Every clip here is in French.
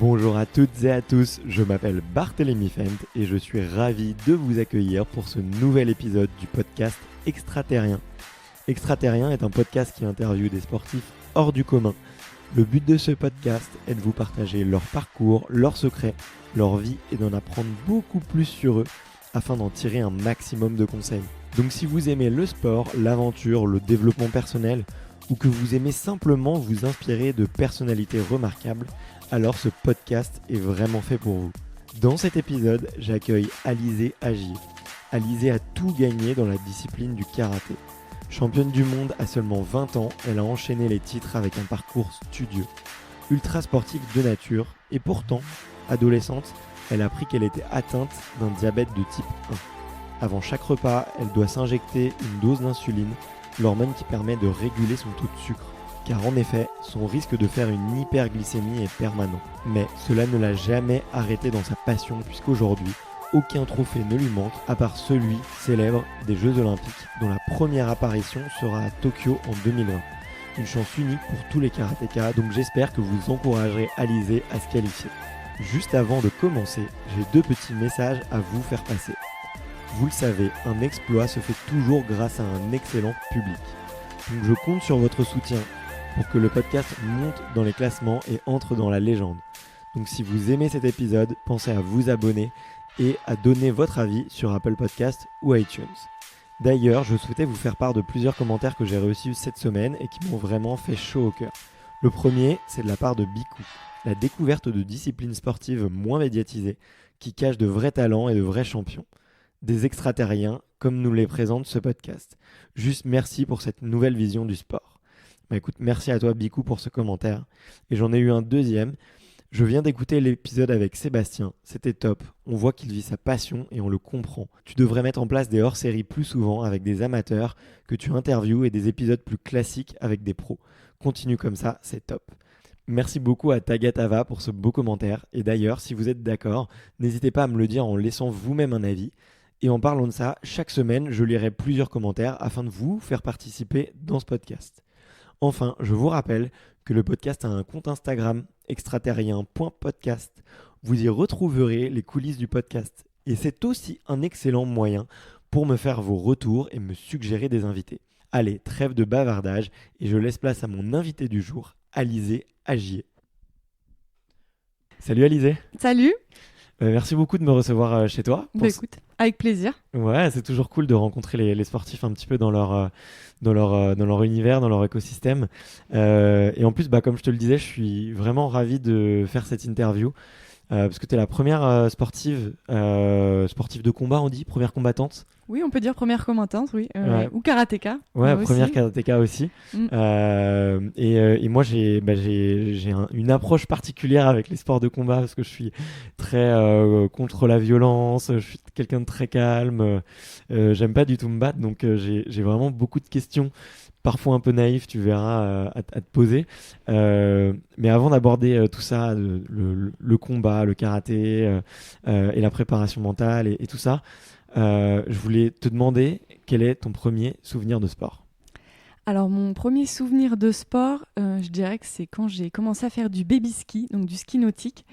Bonjour à toutes et à tous, je m'appelle Barthélémy Fent et je suis ravi de vous accueillir pour ce nouvel épisode du podcast Extraterrien. Extraterrien est un podcast qui interviewe des sportifs hors du commun. Le but de ce podcast est de vous partager leur parcours, leurs secrets, leur vie et d'en apprendre beaucoup plus sur eux afin d'en tirer un maximum de conseils. Donc si vous aimez le sport, l'aventure, le développement personnel ou que vous aimez simplement vous inspirer de personnalités remarquables, alors ce podcast est vraiment fait pour vous. Dans cet épisode, j'accueille Alizé Agir. Alizé a tout gagné dans la discipline du karaté. Championne du monde à seulement 20 ans, elle a enchaîné les titres avec un parcours studieux. Ultra sportive de nature, et pourtant, adolescente, elle a appris qu'elle était atteinte d'un diabète de type 1. Avant chaque repas, elle doit s'injecter une dose d'insuline, l'hormone qui permet de réguler son taux de sucre. Car en effet, son risque de faire une hyperglycémie est permanent. Mais cela ne l'a jamais arrêtée dans sa passion puisqu'aujourd'hui, aucun trophée ne lui manque à part celui célèbre des Jeux Olympiques dont la première apparition sera à Tokyo en 2020. Une chance unique pour tous les karatékas, donc j'espère que vous encouragerez Alizé à se qualifier. Juste avant de commencer, j'ai deux petits messages à vous faire passer. Vous le savez, un exploit se fait toujours grâce à un excellent public. Donc je compte sur votre soutien pour que le podcast monte dans les classements et entre dans la légende. Donc si vous aimez cet épisode, pensez à vous abonner et à donner votre avis sur Apple Podcast ou iTunes. D'ailleurs, je souhaitais vous faire part de plusieurs commentaires que j'ai reçus cette semaine et qui m'ont vraiment fait chaud au cœur. Le premier, c'est de la part de Bikou, la découverte de disciplines sportives moins médiatisées qui cachent de vrais talents et de vrais champions. Des extraterriens, comme nous les présente ce podcast. Juste merci pour cette nouvelle vision du sport. Écoute, merci à toi Bikou pour ce commentaire. Et j'en ai eu un deuxième. Je viens d'écouter l'épisode avec Sébastien. C'était top. On voit qu'il vit sa passion et on le comprend. Tu devrais mettre en place des hors-séries plus souvent avec des amateurs que tu interviews et des épisodes plus classiques avec des pros. Continue comme ça, c'est top. Merci beaucoup à Tagatava pour ce beau commentaire. Et d'ailleurs, si vous êtes d'accord, n'hésitez pas à me le dire en laissant vous-même un avis. Et en parlant de ça, chaque semaine, je lirai plusieurs commentaires afin de vous faire participer dans ce podcast. Enfin, je vous rappelle que le podcast a un compte Instagram, extraterrien.podcast. Vous y retrouverez les coulisses du podcast. Et c'est aussi un excellent moyen pour me faire vos retours et me suggérer des invités. Allez, trêve de bavardage et je laisse place à mon invité du jour, Alizé Agir. Salut Alizé. Salut. Merci beaucoup de me recevoir chez toi. Écoute, avec plaisir. Ouais, c'est toujours cool de rencontrer les sportifs un petit peu dans leur univers, dans leur écosystème. Et en plus, comme je te le disais, je suis vraiment ravi de faire cette interview parce que tu es la première sportive de combat, on dit, première combattante. Oui, on peut dire première combattante, oui. Ouais. Ou karatéka. Ouais, première karatéka aussi. Et moi, j'ai une approche particulière avec les sports de combat parce que je suis très contre la violence, je suis quelqu'un de très calme, j'aime pas du tout me battre, donc j'ai vraiment beaucoup de questions, parfois un peu naïfs, tu verras, à te poser. Mais avant d'aborder tout ça, le combat, le karaté et la préparation mentale et tout ça, je voulais te demander quel est ton premier souvenir de sport. Alors mon premier souvenir de sport, je dirais que c'est quand j'ai commencé à faire du baby ski, donc du ski nautique,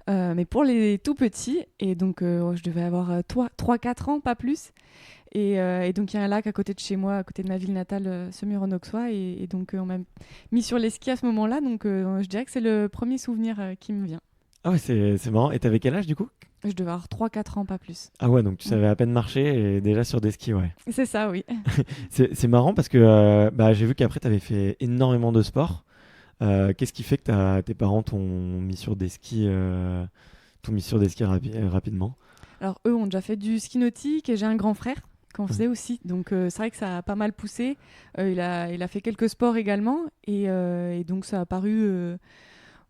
mais pour les tout petits, et donc je devais avoir 3-4 ans, pas plus. Et donc il y a un lac à côté de chez moi, à côté de ma ville natale, Semur-en-Auxois, et donc on m'a mis sur les skis à ce moment-là, donc je dirais que c'est le premier souvenir qui me vient. Ah ouais, c'est marrant. Et t'avais quel âge du coup ? Je devais avoir 3-4 ans, pas plus. Ah ouais, donc tu savais à peine marcher et déjà sur des skis, ouais. C'est ça, oui. C'est marrant parce que j'ai vu qu'après t'avais fait énormément de sport. Qu'est-ce qui fait que tes parents t'ont mis sur des skis, rapidement ? Alors eux ont déjà fait du ski nautique et j'ai un grand frère qui en faisait aussi. Donc c'est vrai que ça a pas mal poussé. Il a fait quelques sports également et donc ça a paru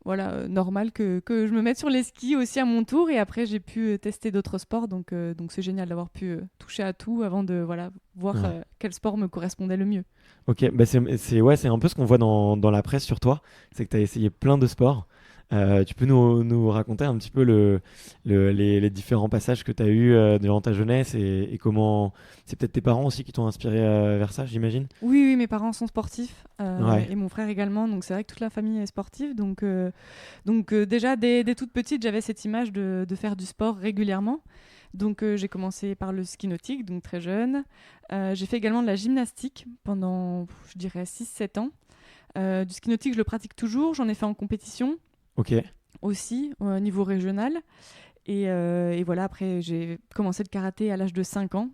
normal que je me mette sur les skis aussi à mon tour. Et après j'ai pu tester d'autres sports. Donc c'est génial d'avoir pu toucher à tout avant de voir quel sport me correspondait le mieux. Ok, c'est un peu ce qu'on voit dans la presse sur toi. C'est que tu as essayé plein de sports. Tu peux nous raconter un petit peu les différents passages que tu as eus durant ta jeunesse et comment... C'est peut-être tes parents aussi qui t'ont inspiré vers ça, j'imagine? Oui, oui, mes parents sont sportifs Ouais, et mon frère également, donc c'est vrai que toute la famille est sportive. Donc déjà, dès toute petite, j'avais cette image de faire du sport régulièrement. Donc j'ai commencé par le ski nautique, donc très jeune. J'ai fait également de la gymnastique pendant, je dirais, 6 7 ans. Du ski nautique, je le pratique toujours, j'en ai fait en compétition ok, aussi, au niveau régional. Et voilà, après, j'ai commencé le karaté à l'âge de 5 ans.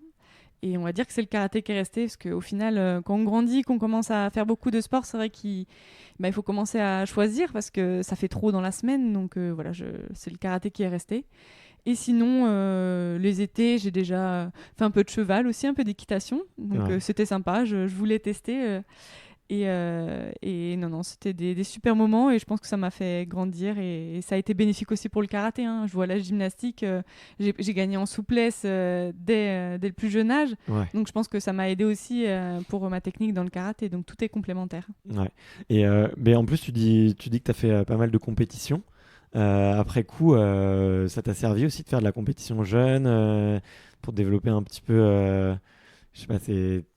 Et on va dire que c'est le karaté qui est resté, parce qu'au final, quand on grandit, qu'on commence à faire beaucoup de sport, c'est vrai qu'il faut commencer à choisir, parce que ça fait trop dans la semaine. Donc voilà, c'est le karaté qui est resté. Et sinon, les étés, j'ai déjà fait un peu de cheval aussi, un peu d'équitation. Donc ouais, c'était sympa, je voulais tester. Et non, non, c'était des super moments et je pense que ça m'a fait grandir et ça a été bénéfique aussi pour le karaté, hein. Je vois la gymnastique, j'ai gagné en souplesse dès le plus jeune âge. ouais, Donc je pense que ça m'a aidé aussi pour ma technique dans le karaté. Donc tout est complémentaire. ouais. Et mais en plus, tu dis que tu as fait pas mal de compétitions. Après coup, ça t'a servi aussi de faire de la compétition jeune pour développer un petit peu, je sais pas,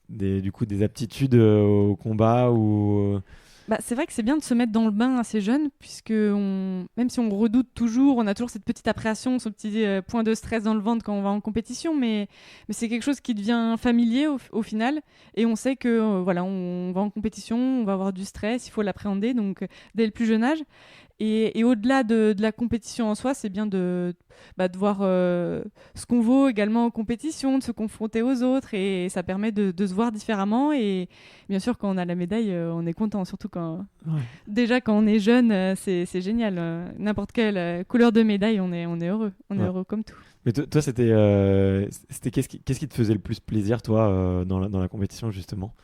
du coup, des aptitudes au combat ou... Bah, c'est vrai que c'est bien de se mettre dans le bain assez jeune, puisque même si on redoute toujours, on a toujours cette petite appréhension, ce petit point de stress dans le ventre quand on va en compétition, mais c'est quelque chose qui devient familier au final, et on sait que voilà, on va en compétition, on va avoir du stress, il faut l'appréhender, donc dès le plus jeune âge. Et au-delà de la compétition en soi, c'est bien de voir ce qu'on vaut également en compétition, de se confronter aux autres, et ça permet de se voir différemment. Et bien sûr, quand on a la médaille, on est content, surtout Ouais, déjà quand on est jeune, c'est génial. N'importe quelle couleur de médaille, on est heureux. On est ouais. heureux comme tout. Mais toi, c'était qu'est-ce qui te faisait le plus plaisir, toi, dans la compétition, justement?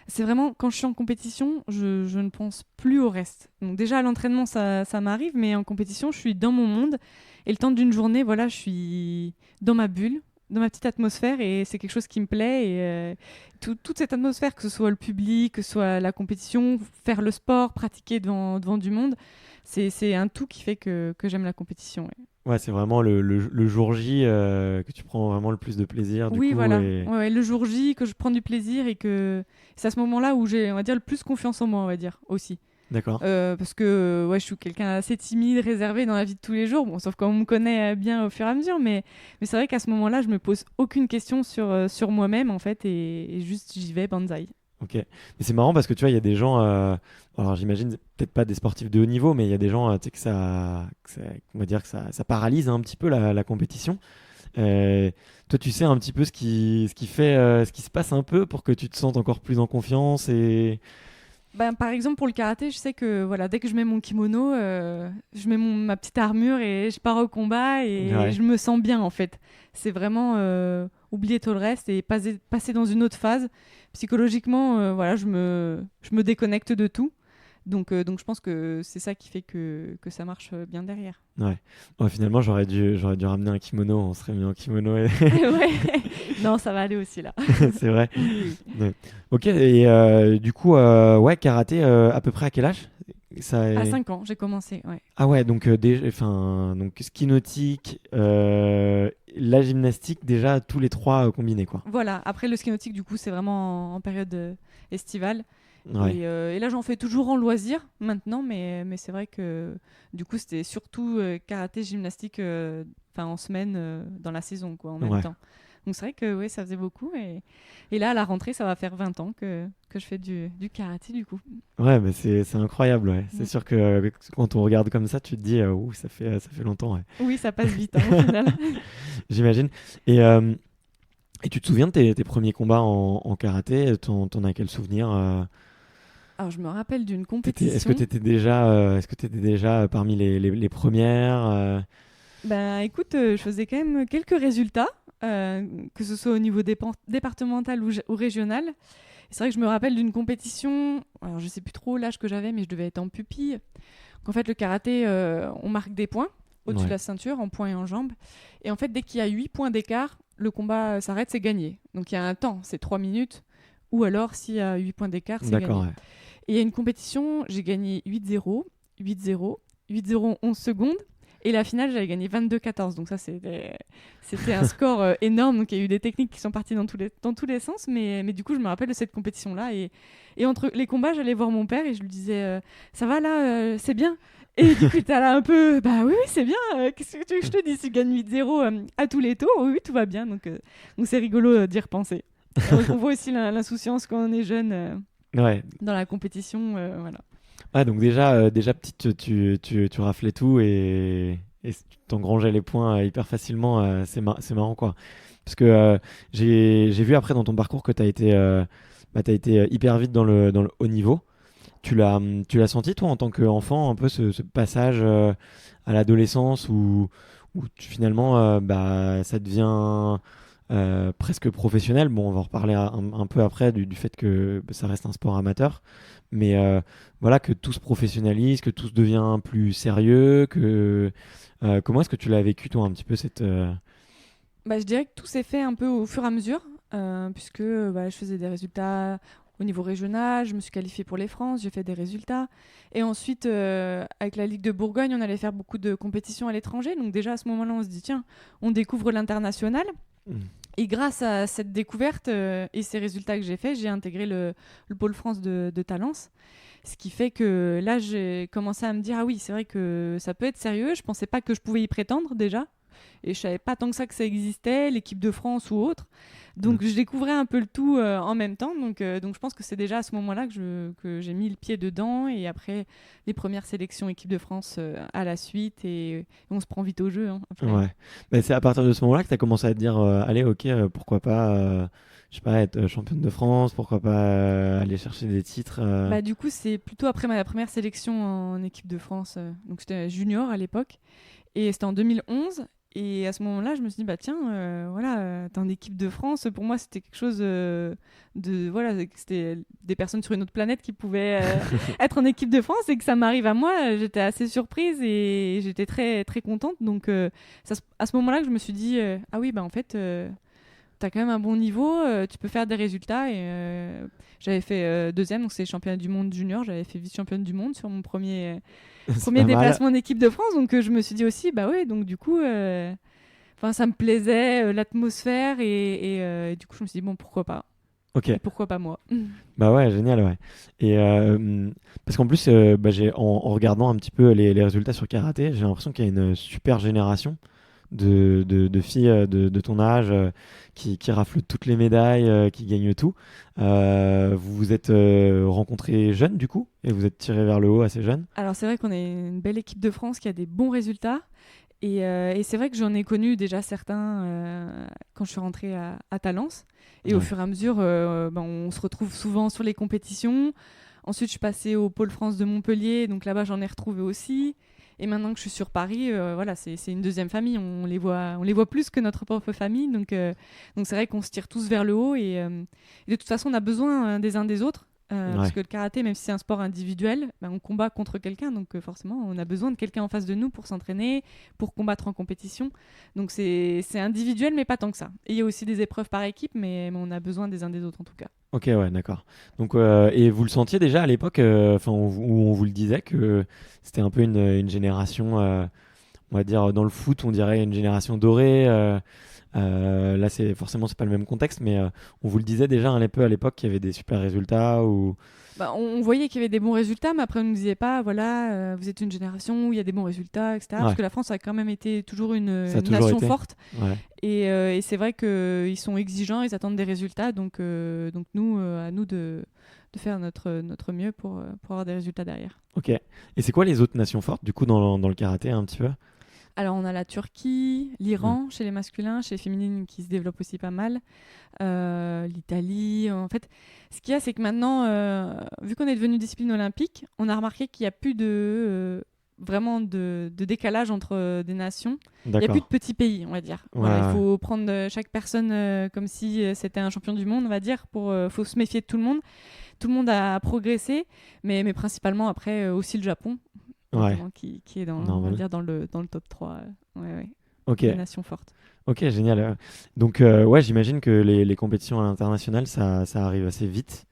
C'est vraiment, quand je suis en compétition, je ne pense plus au reste. Donc déjà, à l'entraînement, ça m'arrive, mais en compétition, je suis dans mon monde. Et le temps d'une journée, voilà, je suis dans ma bulle, dans ma petite atmosphère, et c'est quelque chose qui me plaît. Et toute cette atmosphère, que ce soit le public, que ce soit la compétition, faire le sport, pratiquer devant du monde, c'est un tout qui fait que j'aime la compétition. Ouais. Ouais, c'est vraiment le jour J que tu prends vraiment le plus de plaisir, du Oui, coup. voilà. Et... Ouais, ouais, le jour J, que je prends du plaisir et que c'est à ce moment-là où j'ai, on va dire, le plus confiance en moi, on va dire, aussi. D'accord. Parce que ouais, je suis quelqu'un assez timide, réservé dans la vie de tous les jours, bon, sauf quand on me connaît bien au fur et à mesure, mais c'est vrai qu'à ce moment-là, je me pose aucune question sur moi-même, en fait, et juste j'y vais, banzai. Ok. Mais c'est marrant parce que tu vois, il y a des gens, alors j'imagine peut-être pas des sportifs de haut niveau, mais il y a des gens, tu sais, on va dire que ça paralyse un petit peu la compétition. Toi, tu sais un petit peu ce qui fait, ce qui se passe un peu pour que tu te sentes encore plus en confiance et... Ben, par exemple, pour le karaté, je sais que voilà, dès que je mets mon kimono, je mets ma petite armure et je pars au combat et Ouais, je me sens bien en fait. C'est vraiment oublier tout le reste et passer dans une autre phase. Psychologiquement, voilà, je me déconnecte de tout. Donc je pense que c'est ça qui fait que ça marche bien derrière. ouais. Bon, finalement, j'aurais dû ramener un kimono, on serait mis en kimono. Ouais. Non, ça va aller aussi là. C'est vrai. Oui, oui. Ouais. Ok, et du coup, ouais, karaté, à peu près à quel âge? Ça À est- 5 ans, j'ai commencé. Ouais. Ah ouais, donc, donc ski nautique, la gymnastique, déjà tous les trois combinés, quoi. Voilà, après le ski nautique, du coup, c'est vraiment en période estivale. Ouais, Et là, j'en fais toujours en loisir maintenant, mais c'est vrai que du coup, c'était surtout karaté, gymnastique en semaine dans la saison, quoi, en même ouais, temps. Donc c'est vrai que ouais, ça faisait beaucoup. Et là, à la rentrée, ça va faire 20 ans que je fais du karaté, du coup. ouais, mais c'est incroyable, ouais. C'est Mm. sûr que quand on regarde comme ça, tu te dis, ouh, ça fait longtemps, ouais. Oui, ça passe vite, hein, au final. J'imagine. Et tu te souviens de tes premiers combats en karaté? T'en as quel souvenir? Alors, je me rappelle d'une Est-ce que compétition. tu étais déjà parmi les premières? Ben, écoute, je faisais quand même quelques résultats, que ce soit au niveau départemental ou régional. Et c'est vrai que je me rappelle d'une compétition, alors je sais plus trop l'âge que j'avais, mais je devais être en pupille. Qu'en fait, le karaté, on marque des points au-dessus de Ouais, la ceinture, en points et en jambes. Et en fait, dès qu'il y a 8 points d'écart, le combat s'arrête, c'est gagné. Donc il y a un temps, c'est 3 minutes. Ou alors, s'il y a 8 points d'écart, c'est d'accord, gagné. ouais. Et il y a une compétition, j'ai gagné 8-0, 8-0, 8-0 11 secondes. Et la finale, j'avais gagné 22-14. Donc ça, c'était un score énorme. Donc il y a eu des techniques qui sont parties dans tous les sens. Mais du coup, je me rappelle de cette compétition-là. Et entre les combats, j'allais voir mon père et je lui disais ça va là, c'est bien. Et du coup, il était là un peu bah oui, c'est bien. Qu'est-ce que tu veux que je te dise? Tu gagnes 8-0 à tous les tours. Oui, tout va bien. Donc c'est rigolo d'y repenser. On voit aussi l'insouciance quand on est jeune Ouais. dans la compétition. Voilà. Ah, donc déjà petite, tu raflais tout et tu t'engrangeais les points hyper facilement. C'est marrant, quoi. Parce que j'ai vu après dans ton parcours que t'as été hyper vite dans le haut niveau. Tu l'as senti, toi, en tant qu'enfant, un peu ce passage à l'adolescence où finalement ça devient presque professionnel. Bon, on va en reparler un peu après du fait que ça reste un sport amateur. Mais voilà, que tout se professionnalise, que tout se devient plus sérieux. Comment est-ce que tu l'as vécu, toi, un petit peu Je dirais que tout s'est fait un peu au fur et à mesure, puisque je faisais des résultats au niveau régional, je me suis qualifiée pour les France, j'ai fait des résultats. Et ensuite, avec la Ligue de Bourgogne, on allait faire beaucoup de compétitions à l'étranger. Donc déjà, à ce moment-là, on se dit, tiens, on découvre l'international. Et grâce à cette découverte et ces résultats que j'ai faits, j'ai intégré le pôle France de Talence. Ce qui fait que là, j'ai commencé à me dire, ah oui, c'est vrai que ça peut être sérieux. Je ne pensais pas que je pouvais y prétendre déjà. Et je savais pas tant que ça existait, l'équipe de France ou autre. Donc je découvrais un peu le tout en même temps. Donc je pense que c'est déjà à ce moment-là que j'ai mis le pied dedans. Et après, les premières sélections équipe de France à la suite. Et on se prend vite au jeu. Hein, après. Ouais. Bah, c'est à partir de ce moment-là que tu as commencé à te dire allez, ok, pourquoi pas, je sais pas, être championne de France, pourquoi pas aller chercher des titres. Du coup, c'est plutôt après ma première sélection en équipe de France. Donc j'étais junior à l'époque. Et c'était en 2011. Et à ce moment-là, je me suis dit, t'es en équipe de France. Pour moi, c'était quelque chose c'était des personnes sur une autre planète qui pouvaient être en équipe de France et que ça m'arrive à moi. J'étais assez surprise et j'étais très, très contente. Donc, à ce moment-là que je me suis dit, ah oui, en fait, t'as quand même un bon niveau, tu peux faire des résultats. Et j'avais fait deuxième, donc c'est championnat du monde junior. J'avais fait vice-championne du monde sur mon premier déplacement en équipe de France. Donc je me suis dit aussi, donc du coup, ça me plaisait, l'atmosphère. Et du coup, je me suis dit, bon, pourquoi pas. Ok. Et pourquoi pas moi. Bah ouais, génial, ouais. Et parce qu'en plus, en regardant un petit peu les résultats sur karaté, j'ai l'impression qu'il y a une super génération de filles de ton âge qui raflent toutes les médailles, qui gagnent tout. Vous vous êtes rencontrés jeunes du coup et vous êtes tirés vers le haut assez jeunes. Alors c'est vrai qu'on est une belle équipe de France qui a des bons résultats. Et c'est vrai que j'en ai connu déjà certains quand je suis rentrée à Talence. Et au fur et à mesure, on se retrouve souvent sur les compétitions. Ensuite, je suis passée au Pôle France de Montpellier, donc là-bas, j'en ai retrouvé aussi. Et maintenant que je suis sur Paris, c'est une deuxième famille. On les voit plus que notre propre famille. Donc c'est vrai qu'on se tire tous vers le haut. Et de toute façon, on a besoin des uns des autres. Parce que le karaté, même si c'est un sport individuel, on combat contre quelqu'un, donc forcément on a besoin de quelqu'un en face de nous pour s'entraîner, pour combattre en compétition. Donc c'est individuel, mais pas tant que ça. Et il y a aussi des épreuves par équipe, mais on a besoin des uns des autres en tout cas. Ok, ouais, d'accord. Donc, et vous le sentiez déjà à l'époque, où on vous le disait, que c'était un peu une génération, on va dire dans le foot, on dirait une génération dorée. Là, c'est pas le même contexte, mais on vous le disait déjà un peu à l'époque qu'il y avait des super résultats ou. On voyait qu'il y avait des bons résultats, mais après on ne nous disait pas, voilà, vous êtes une génération où il y a des bons résultats, etc. Ouais. Parce que la France a quand même été toujours une nation forte. Ouais. Et c'est vrai qu'ils sont exigeants, ils attendent des résultats, donc nous, à nous de faire notre mieux pour avoir des résultats derrière. Ok. Et c'est quoi les autres nations fortes, du coup, dans le karaté, un petit peu? Alors, on a la Turquie, l'Iran chez les masculins, chez les féminines qui se développent aussi pas mal, l'Italie. En fait, ce qu'il y a, c'est que maintenant, vu qu'on est devenu discipline olympique, on a remarqué qu'il n'y a plus vraiment de décalage entre des nations. Il n'y a plus de petits pays, on va dire. Ouais. Voilà, il faut prendre chaque personne comme si c'était un champion du monde, on va dire. Faut se méfier de tout le monde. Tout le monde a progressé, mais principalement après aussi le Japon. Qui est on va dire dans le top 3 des nations fortes. Ok, génial. Donc j'imagine que les compétitions à l'international, ça arrive assez vite.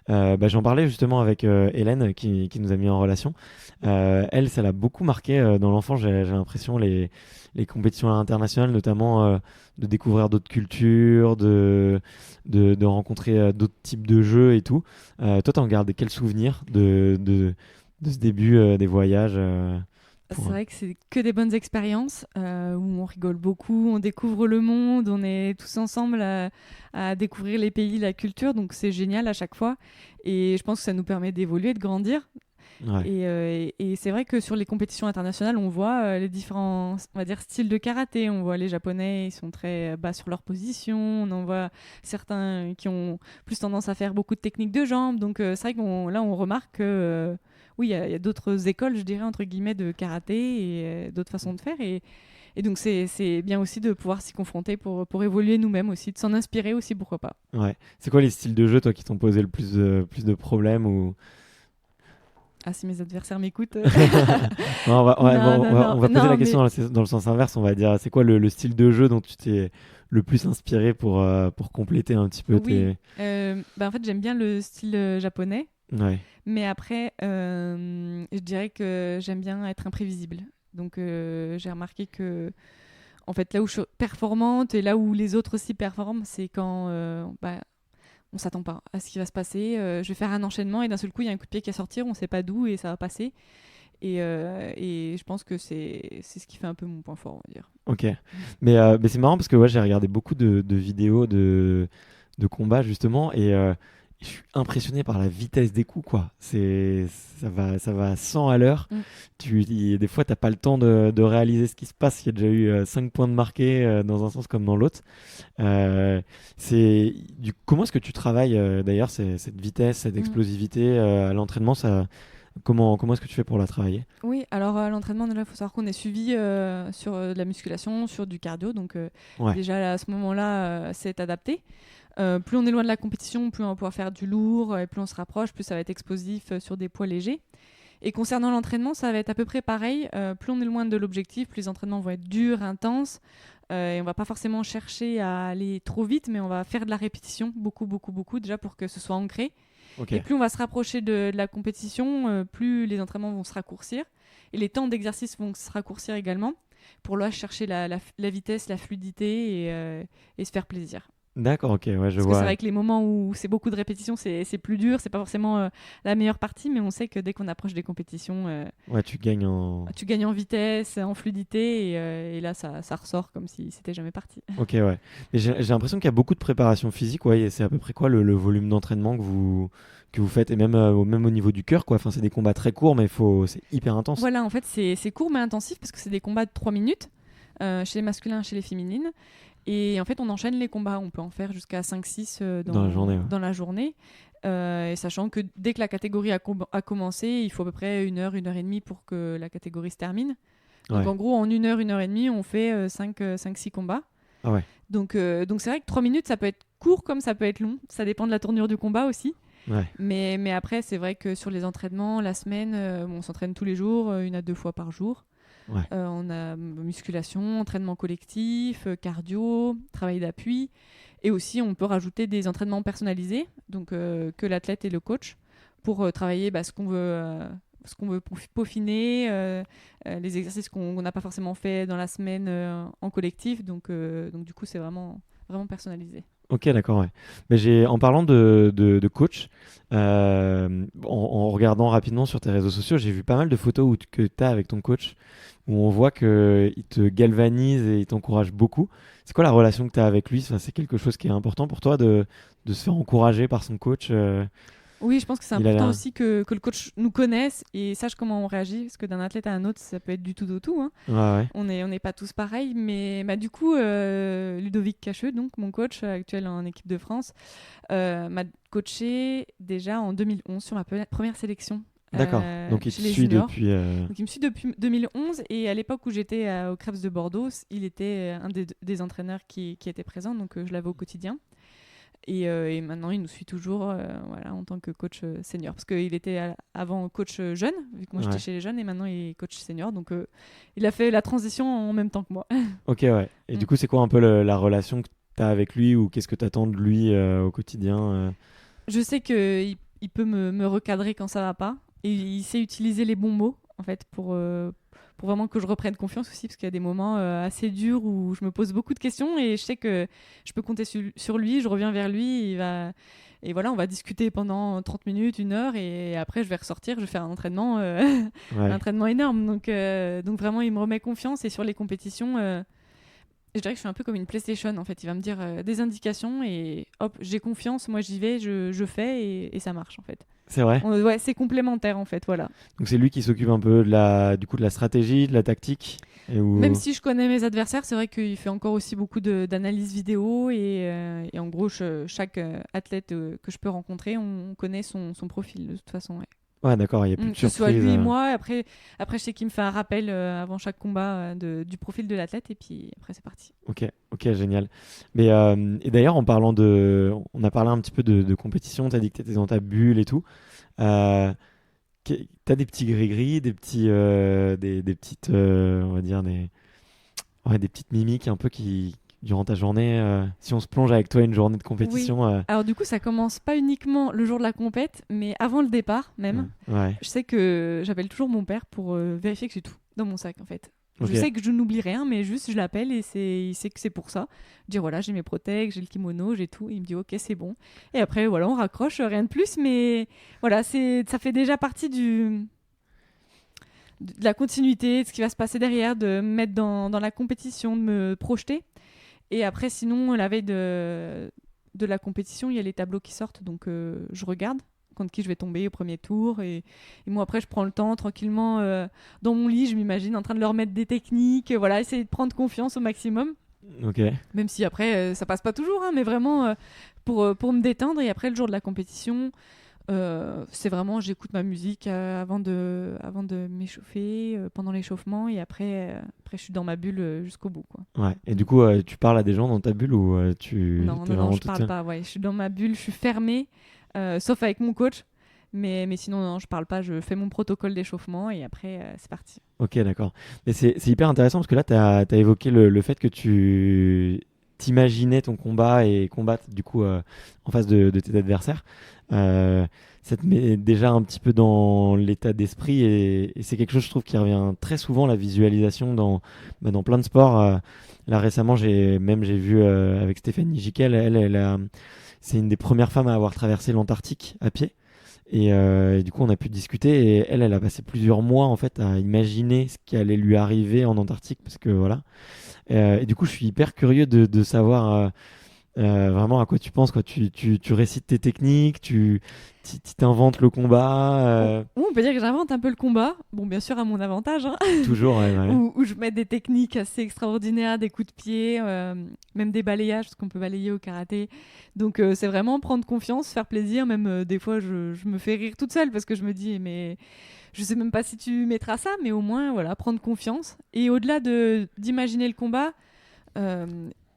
J'en parlais justement avec Hélène qui nous a mis en relation. Elle, ça l'a beaucoup marqué dans l'enfant, j'ai l'impression, les compétitions internationales, notamment de découvrir d'autres cultures, de rencontrer d'autres types de jeux et tout. Toi, t'en gardes quel souvenir de ce début des voyages C'est vrai que c'est que des bonnes expériences où on rigole beaucoup, on découvre le monde, on est tous ensemble à découvrir les pays, la culture, donc c'est génial à chaque fois. Et je pense que ça nous permet d'évoluer, de grandir. Ouais. Et c'est vrai que sur les compétitions internationales, on voit les différents, on va dire, styles de karaté. On voit les Japonais, ils sont très bas sur leur position. On en voit certains qui ont plus tendance à faire beaucoup de techniques de jambes. Donc c'est vrai qu'on là, on remarque que oui, il y a d'autres écoles, je dirais, entre guillemets, de karaté et d'autres façons de faire. Et donc c'est bien aussi de pouvoir s'y confronter pour évoluer nous-mêmes aussi, de s'en inspirer aussi, pourquoi pas. Ouais. C'est quoi les styles de jeu, toi, qui t'ont posé le plus de problèmes ou... Ah, si mes adversaires m'écoutent. Non, on va poser Non, la mais question dans le sens inverse. On va dire, c'est quoi le style de jeu dont tu t'es le plus inspiré pour compléter un petit peu oui. tes... En fait, j'aime bien le style japonais. Ouais, Mais après, je dirais que j'aime bien être imprévisible. Donc, j'ai remarqué que, en fait, là où je suis performante et là où les autres aussi performent, c'est quand on s'attend pas à ce qui va se passer. Je vais faire un enchaînement et d'un seul coup, il y a un coup de pied qui va sortir, on sait pas d'où et ça va passer. Et je pense que c'est ce qui fait un peu mon point fort, on va dire. ok. Mais c'est marrant parce que ouais, j'ai regardé beaucoup de vidéos de combats justement et je suis impressionné par la vitesse des coups, quoi. Ça va à 100 à l'heure. Mm. Des fois, t'as pas le temps de réaliser ce qui se passe. Il y a déjà eu 5 points de marqués dans un sens comme dans l'autre. Euh, comment est-ce que tu travailles d'ailleurs cette vitesse, cette Mm. explosivité à l'entraînement comment est-ce que tu fais pour la travailler? Oui, alors à l'entraînement, il faut savoir qu'on est suivi sur de la musculation, sur du cardio. Donc Ouais, déjà là, à ce moment-là, c'est adapté. Plus on est loin de la compétition, plus on va pouvoir faire du lourd, et plus on se rapproche, plus ça va être explosif sur des poids légers. Et concernant l'entraînement, ça va être à peu près pareil. Plus on est loin de l'objectif, plus les entraînements vont être durs, intenses. Et on va pas forcément chercher à aller trop vite, mais on va faire de la répétition, beaucoup, beaucoup, beaucoup, déjà pour que ce soit ancré. ok. Et plus on va se rapprocher de la compétition, plus les entraînements vont se raccourcir. Et les temps d'exercice vont se raccourcir également, pour là chercher la vitesse, la fluidité et se faire plaisir. D'accord, ok, ouais, je Parce que c'est vois. vrai que les moments où c'est beaucoup de répétitions, c'est plus dur, c'est pas forcément la meilleure partie, mais on sait que dès qu'on approche des compétitions, Ouais, tu gagnes en... tu gagnes en vitesse, en fluidité, et là ça ressort comme si c'était jamais parti. Ok, ouais. Mais j'ai l'impression qu'il y a beaucoup de préparation physique, ouais. Et c'est à peu près quoi le volume d'entraînement que vous faites, et même au niveau du cœur, quoi. Enfin, c'est des combats très courts, mais c'est hyper intense. Voilà, en fait c'est court mais intensif parce que c'est des combats de 3 minutes, chez les masculins, chez les féminines. Et en fait, on enchaîne les combats. On peut en faire jusqu'à 5-6 Dans la journée, ouais. dans la journée. Et sachant que dès que la catégorie a commencé, il faut à peu près 1 heure et demie pour que la catégorie se termine. Donc Ouais. en gros, en 1 heure et demie, on fait 5-6 combats. Ah ouais. Donc c'est vrai que 3 minutes, ça peut être court comme ça peut être long. Ça dépend de la tournure du combat aussi. Ouais. Mais après, c'est vrai que sur les entraînements, la semaine, on s'entraîne tous les jours, 1 à 2 fois par jour. Ouais. On a musculation, entraînement collectif, cardio, travail d'appui. Et aussi, on peut rajouter des entraînements personnalisés, donc que l'athlète et le coach, pour travailler ce qu'on veut peaufiner, les exercices qu'on n'a pas forcément fait dans la semaine en collectif. Donc du coup, c'est vraiment, vraiment personnalisé. Ok, d'accord, ouais. Mais en parlant de coach, en regardant rapidement sur tes réseaux sociaux, j'ai vu pas mal de photos que tu as avec ton coach, où on voit qu'il te galvanise et il t'encourage beaucoup. C'est quoi la relation que tu as avec lui? Enfin, c'est quelque chose qui est important pour toi de se faire encourager par son coach Oui, je pense que c'est il a important l'air... aussi que le coach nous connaisse et sache comment on réagit, parce que d'un athlète à un autre, ça peut être du tout au tout, hein. Ouais, ouais. On n'est pas tous pareils, mais du coup, Ludovic Cacheux, donc mon coach actuel en équipe de France, m'a coaché déjà en 2011 sur ma première sélection. D'accord. Donc il te Chez les suit juniors. depuis... Donc il me suit depuis 2011 et à l'époque où j'étais au Crêpes de Bordeaux, il était un des entraîneurs qui était présent, donc je l'avais au quotidien. Et maintenant, il nous suit toujours voilà, en tant que coach senior. Parce qu'il était avant coach jeune, vu que moi j'étais Ouais. chez les jeunes, et maintenant il est coach senior. Donc il a fait la transition en même temps que moi. Ok, ouais. Et du coup, c'est quoi un peu la relation que tu as avec lui ou qu'est-ce que tu attends de lui au quotidien Je sais qu'il il peut me recadrer quand ça va pas. Et il sait utiliser les bons mots, en fait, pour vraiment que je reprenne confiance aussi, parce qu'il y a des moments assez durs où je me pose beaucoup de questions et je sais que je peux compter sur lui, je reviens vers lui, et voilà, on va discuter pendant 30 minutes, 1 heure, et après je vais ressortir, je vais faire un entraînement, un entraînement énorme. Donc vraiment, il me remet confiance, et sur les compétitions, je dirais que je suis un peu comme une PlayStation, en fait. Il va me dire des indications, et hop, j'ai confiance, moi j'y vais, je fais, et ça marche, en fait. C'est vrai. Ouais, c'est complémentaire, en fait, voilà. Donc c'est lui qui s'occupe un peu du coup, de la stratégie, de la tactique Même si je connais mes adversaires, c'est vrai qu'il fait encore aussi beaucoup d'analyse vidéo, et en gros, chaque athlète que je peux rencontrer, on connaît son profil de toute façon. Ouais. Ouais, d'accord, il n'y a plus de Que ce soit surprise. lui et moi, après je sais qu'il me fait un rappel avant chaque combat du profil de l'athlète, et puis après c'est parti. Ok, génial. Mais, et d'ailleurs, on a parlé un petit peu de compétition, tu as dit que tu étais dans ta bulle et tout. Euh, T'as des petits gris-gris, des petites, on va dire, des petites mimiques un peu qui, durant ta journée, si on se plonge avec toi une journée de compétition. Oui. Alors du coup, ça commence pas uniquement le jour de la compète, mais avant le départ même. Ouais. Je sais que j'appelle toujours mon père pour vérifier que j'ai tout dans mon sac, en fait. Ok. Je sais que je n'oublie rien, mais juste je l'appelle, et il sait que c'est pour ça. Dire voilà, j'ai mes protèges, j'ai le kimono, j'ai tout. Il me dit ok, c'est bon. Et après voilà, on raccroche, rien de plus, mais voilà, ça fait déjà partie de la continuité, de ce qui va se passer derrière, de me mettre dans la compétition, de me projeter. Et après, sinon, la veille de la compétition, il y a les tableaux qui sortent, donc je regarde contre qui je vais tomber au premier tour. Et moi, après, je prends le temps tranquillement dans mon lit, je m'imagine en train de leur mettre des techniques, voilà, essayer de prendre confiance au maximum. Ok. Même si après, ça passe pas toujours, hein, mais vraiment pour me détendre. Et après, le jour de la compétition, c'est vraiment, j'écoute ma musique avant de m'échauffer, pendant l'échauffement, et après, je suis dans ma bulle jusqu'au bout, quoi. Ouais. Et du coup, tu parles à des gens dans ta bulle ou Non, t'es vraiment je toute parle seule? pas. Ouais, je suis dans ma bulle, je suis fermée, sauf avec mon coach. Mais sinon, non, je parle pas. Je fais mon protocole d'échauffement, et après, c'est parti. Ok, d'accord. Mais c'est hyper intéressant parce que là, tu as évoqué le fait que tu t'imaginais ton combat et combattre du coup en face de tes adversaires. Ça te met déjà un petit peu dans l'état d'esprit, et c'est quelque chose, je trouve, qui revient très souvent, la visualisation dans plein de sports. Là, récemment, j'ai vu avec Stéphanie Jiquel, c'est une des premières femmes à avoir traversé l'Antarctique à pied. Et du coup, on a pu discuter, et elle a passé plusieurs mois en fait à imaginer ce qui allait lui arriver en Antarctique, parce que voilà. Et du coup, je suis hyper curieux de savoir vraiment à quoi tu penses, quoi. Tu récites tes techniques, tu t'inventes le combat, On peut dire que j'invente un peu le combat. Bon, bien sûr, à mon avantage, hein. toujours, ouais. Où je mets des techniques assez extraordinaires, des coups de pied, même des balayages, parce qu'on peut balayer au karaté. Donc c'est vraiment prendre confiance, faire plaisir. Même des fois, je me fais rire toute seule, parce que je me dis, mais je sais même pas si tu mettras ça, mais au moins, voilà, prendre confiance. Et au-delà d'imaginer le combat,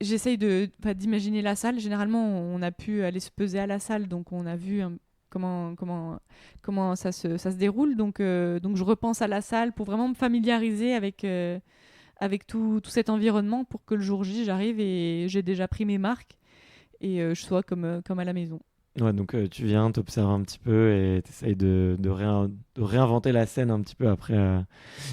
j'essaye d'imaginer la salle. Généralement, on a pu aller se peser à la salle, donc on a vu comment ça se déroule. Donc je repense à la salle pour vraiment me familiariser avec tout cet environnement, pour que le jour J, j'arrive et j'ai déjà pris mes marques, et je sois comme à la maison. Ouais, donc tu viens, t'observes un petit peu et t'essayes de réinventer la scène un petit peu après.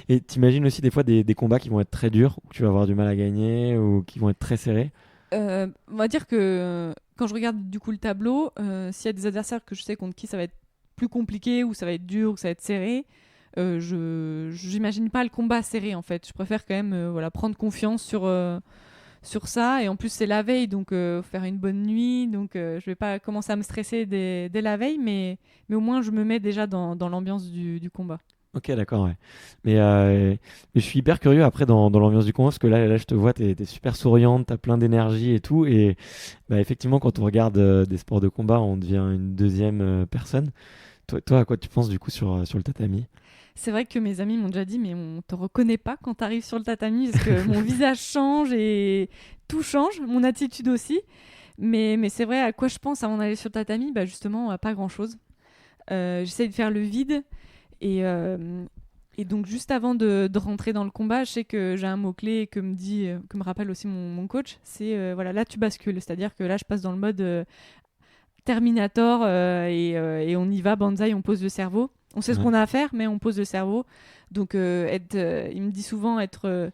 Et t'imagines aussi des fois des combats qui vont être très durs, où tu vas avoir du mal à gagner, ou qui vont être très serrés. On va dire que quand je regarde du coup le tableau, s'il y a des adversaires que je sais contre qui ça va être plus compliqué, ou ça va être dur, ou ça va être serré, je j'imagine pas le combat serré, en fait. Je préfère quand même voilà, prendre confiance sur ça. Et en plus, c'est la veille, donc faire une bonne nuit. Donc je vais pas commencer à me stresser dès la veille, mais au moins je me mets déjà dans l'ambiance du combat. Ok, d'accord, ouais. Mais je suis hyper curieux après dans l'ambiance du combat, parce que là je te vois, t'es super souriante, t'as plein d'énergie et tout. Et bah, effectivement, quand on regarde des sports de combat, on devient une deuxième personne. Toi, à quoi tu penses du coup sur le tatami? C'est vrai que mes amis m'ont déjà dit, mais on te reconnaît pas quand tu arrives sur le tatami, parce que mon visage change et tout change, mon attitude aussi. Mais c'est vrai, à quoi je pense avant d'aller sur le tatami? Bah justement, à pas grand-chose. J'essaie de faire le vide, et donc juste avant de rentrer dans le combat, je sais que j'ai un mot-clé que me rappelle aussi mon coach, c'est voilà, là tu bascules. C'est-à-dire que là, je passe dans le mode Terminator et on y va, banzai, on pose le cerveau. On sait ce qu'on a à faire, mais on pose le cerveau. Donc, il me dit souvent être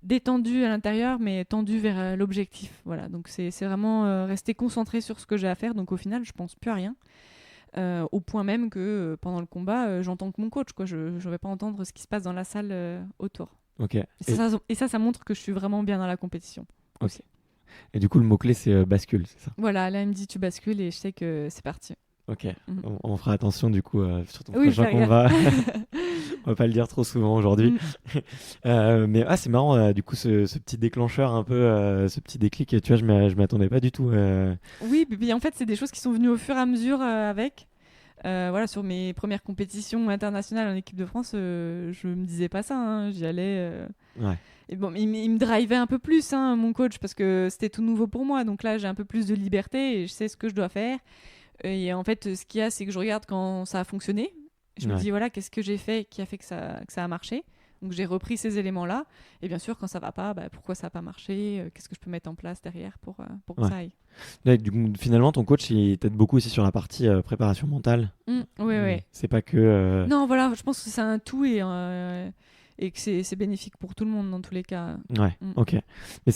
détendu à l'intérieur, mais tendu vers l'objectif. Voilà. Donc, c'est vraiment rester concentré sur ce que j'ai à faire. Donc, au final, je pense plus à rien. Au point même que pendant le combat, j'entends que mon coach. Quoi. Je ne vais pas entendre ce qui se passe dans la salle autour. Ok. Et ça montre que je suis vraiment bien dans la compétition. Ok. Et du coup, le mot-clé, c'est bascule, c'est ça? Voilà, là, il me dit tu bascules et je sais que c'est parti. Ok, on fera attention du coup sur ton Oui, prochain combat. On va pas le dire trop souvent aujourd'hui. Mais c'est marrant, du coup, ce petit déclencheur, un peu, ce petit déclic, tu vois, je m'attendais pas du tout. Oui, puis en fait, c'est des choses qui sont venues au fur et à mesure avec. Voilà, sur mes premières compétitions internationales en équipe de France, je me disais pas ça, hein, j'y allais. Ouais. Et bon, il me drivait un peu plus, hein, mon coach, parce que c'était tout nouveau pour moi. Donc là, j'ai un peu plus de liberté et je sais ce que je dois faire. Et en fait, ce qu'il y a, c'est que je regarde quand ça a fonctionné. Je me dis, voilà, qu'est-ce que j'ai fait qui a fait que ça a marché. Donc j'ai repris ces éléments-là. Et bien sûr, quand ça va pas, pourquoi ça n'a pas marché, qu'est-ce que je peux mettre en place derrière pour que ça aille. Là, du coup, finalement, ton coach, il t'aide beaucoup aussi sur la partie préparation mentale. Oui. C'est pas que... Non, voilà, je pense que c'est un tout et que c'est bénéfique pour tout le monde dans tous les cas. Ouais, ok. Mais